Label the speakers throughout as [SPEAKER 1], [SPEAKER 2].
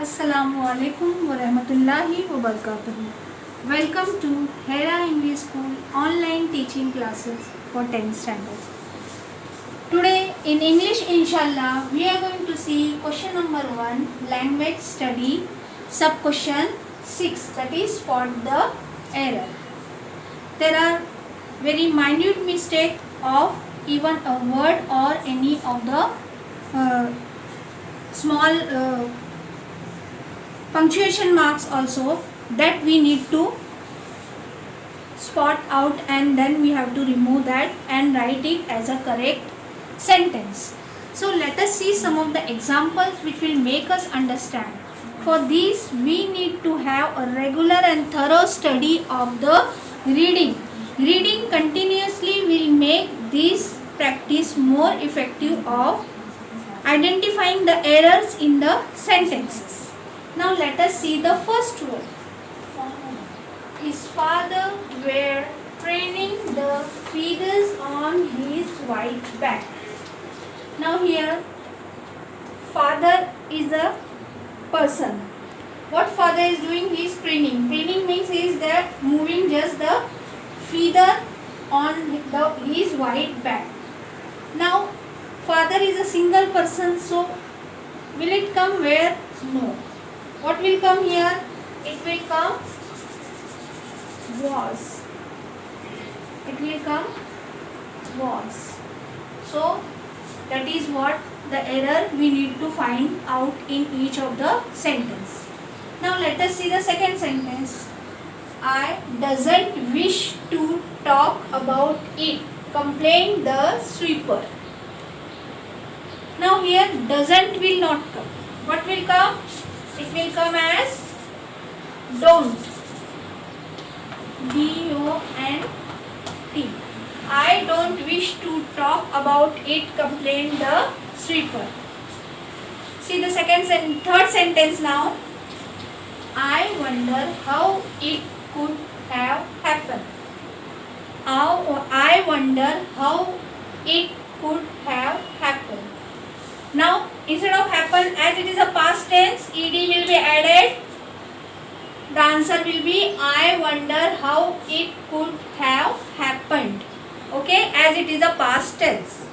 [SPEAKER 1] Assalamualaikum warahmatullahi wabarakatuh. Welcome to Hera English School online teaching classes for 10th standard. Today in English inshallah we are going to see question number 1 language study sub question 6, that is spot the error. There are very minute mistake of even a word or any of the small punctuation marks also that we need to spot out, and then we have to remove that and write it as a correct sentence. So let us see some of the examples which will make us understand. For this we need to have a regular and thorough study of the reading. Reading continuously will make this practice more effective of identifying the errors in the sentences. Now let us see the first word. His father were training the feathers on his white back. Now here father is a person. What father is doing? He is preening. Preening means he is there moving just the feather on his white back. Now father is a single person, so will it come where? No. What will come here? It will come was. It will come was. So that is what the error we need to find out in each of the sentence. Now let us see the second sentence. I doesn't wish to talk about it, complained the sweeper. Now here doesn't will not come. What will come? It will come as don't. D-O-N-T. I don't wish to talk about it, complained the sweeper. See the third sentence now. I wonder how it could have happened. I wonder how it could have happened. Now instead of happen, as it is a past tense, ed will be added. The answer will be I wonder how it could have happened. Okay, as it is a past tense.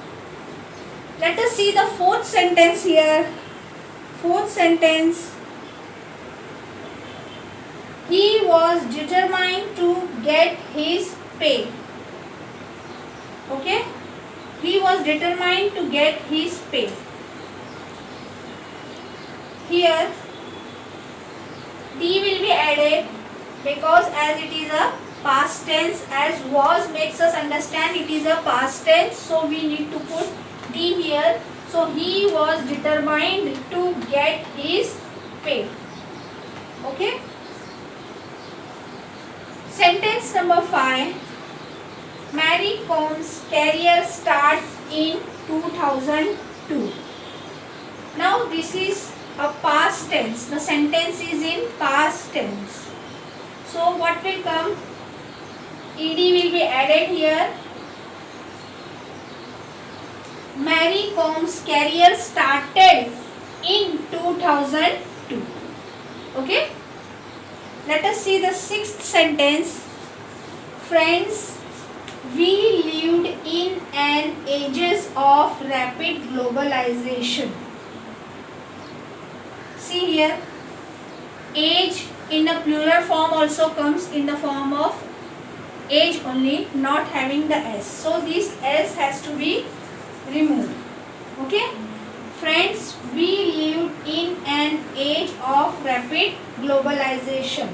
[SPEAKER 1] Let us see the fourth sentence here. Fourth sentence. He was determined to get his pay. Okay, he was determined to get his pay. Here D will be added because as it is a past tense, as was makes us understand it is a past tense, so we need to put D here. So he was determined to get his pay. Okay. Sentence number 5. Mary Com's career starts in 2002. Now this is a past tense. The sentence is in past tense. So what will come? Ed will be added here. Mary Com's career started in 2002. Okay. Let us see the sixth sentence. Friends, we lived in an ages of rapid globalization. See here, age in the plural form also comes in the form of age only, not having the s. So this s has to be removed. Okay. Friends, we lived in an age of rapid globalization.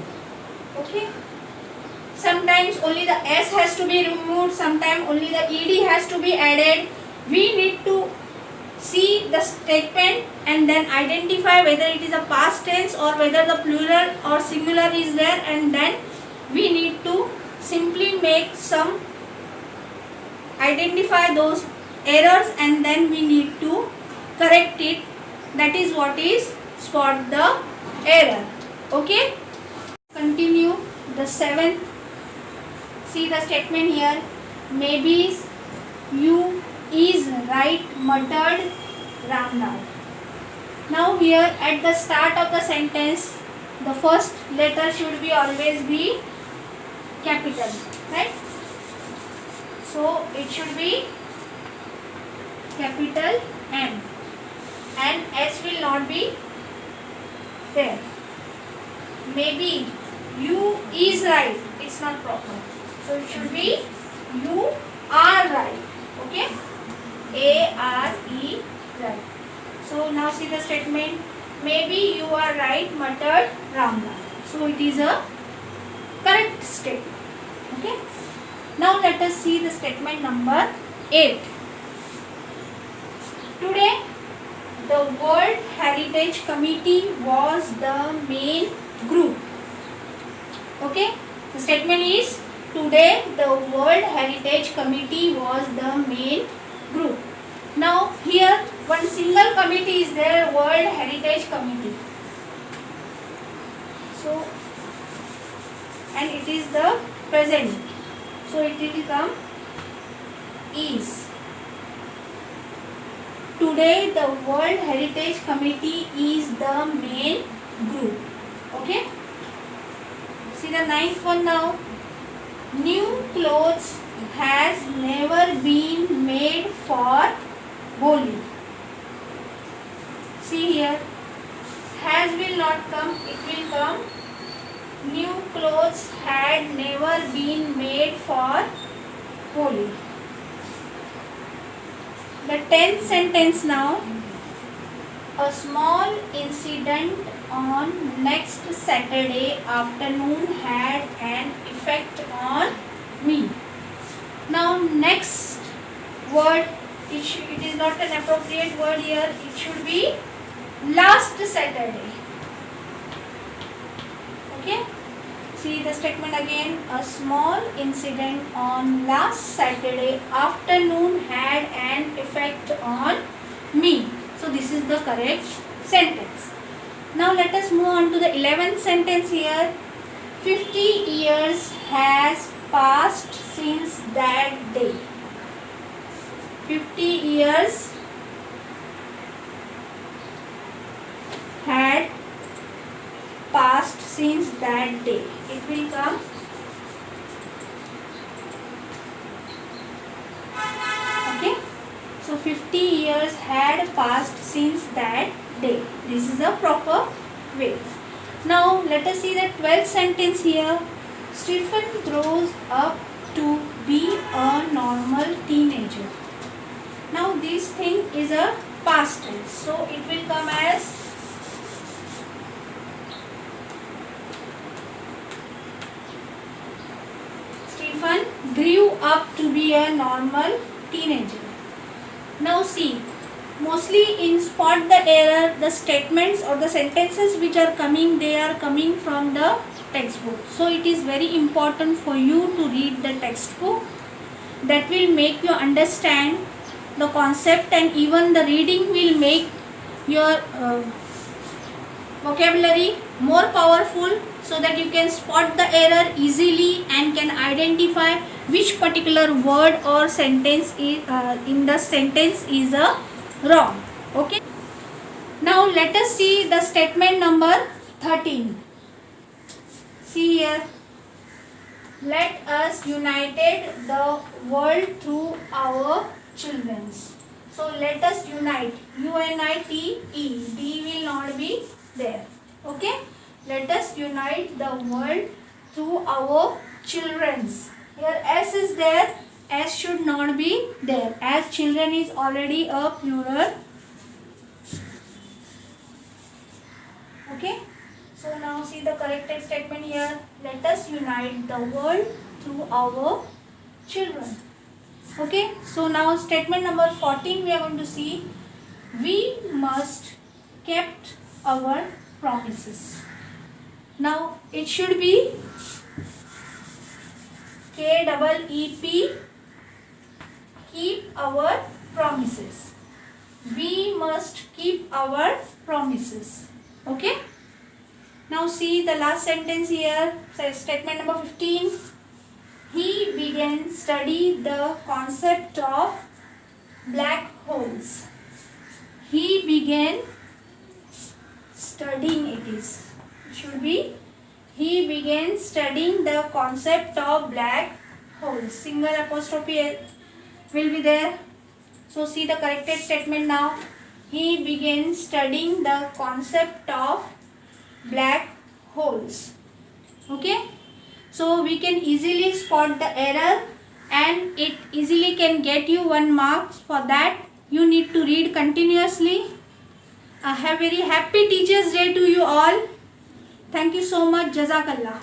[SPEAKER 1] Okay. Sometimes only the s has to be removed, sometimes only the ed has to be added. We need to see the statement and then identify whether it is a past tense or whether the plural or singular is there, and then we need to simply make some identify those errors and then we need to correct it. That is what is spot the error. Okay. Continue the seventh. See the statement here. Maybe you is right, muttered Ramlal. Now here at the start of the sentence, the first letter should be always be capital, right? So it should be capital M, and S will not be there. Maybe you is right, it's not proper. So it should be you are right. Okay? A-R-E, right. So now see the statement. Maybe you are right, muttered Ramlal. So it is a correct statement. Okay? Now let us see the statement number 8. Today, the World Heritage Committee was the main group. Okay? The statement is, today the World Heritage Committee was the main group. Now here one single committee is there, World Heritage Committee. So, and it is the present. So it will become is. Today the World Heritage Committee is the main group. Okay? See the ninth one now. New clothes has never been made for Holi. See here. Has will not come, it will come. New clothes had never been made for Holi. The 10th sentence now. A small incident on next Saturday afternoon had an effect on me. Now next word, it is not an appropriate word here. It should be last Saturday. Okay? See the statement again. A small incident on last Saturday afternoon had an effect on me. So this is the correct sentence. Now let us move on to the 11th sentence here. 50 years has passed since that day. 50 years had passed since that day. It will come. Okay. So 50 years had passed since that day. This is a proper way. Now let us see the 12th sentence here. Stephen grows up to be a normal teenager. Now this thing is a past tense. So it will come as Stephen grew up to be a normal teenager. Now see, mostly in spot the error, the statements or the sentences which are coming, they are coming from the textbook. So it is very important for you to read the textbook. That will make you understand the concept, and even the reading will make your vocabulary more powerful, so that you can spot the error easily and can identify which particular word or sentence is in the sentence is wrong. Okay. Now let us see the statement number 13. See here. Let us united the world through our children. So let us unite. U-N-I-T-E. D will not be there. Okay. Let us unite the world through our children. Here S is there. S should not be there, as children is already a plural. Okay. So now see the corrected statement here. Let us unite the world through our children. Okay. So now statement number 14 we are going to see. We must kept our promises. Now it should be K-E-E-P, keep our promises. We must keep our promises. Okay. Now see the last sentence here. Says statement number 15. He began study the concept of black holes. He began studying it is. It should be he began studying the concept of black holes. Single apostrophe will be there. So see the corrected statement now. He began studying the concept of black holes. Okay. So we can easily spot the error and it easily can get you 1 mark. For that you need to read continuously. I have very happy Teachers Day to you all. Thank you so much. Jazakallah.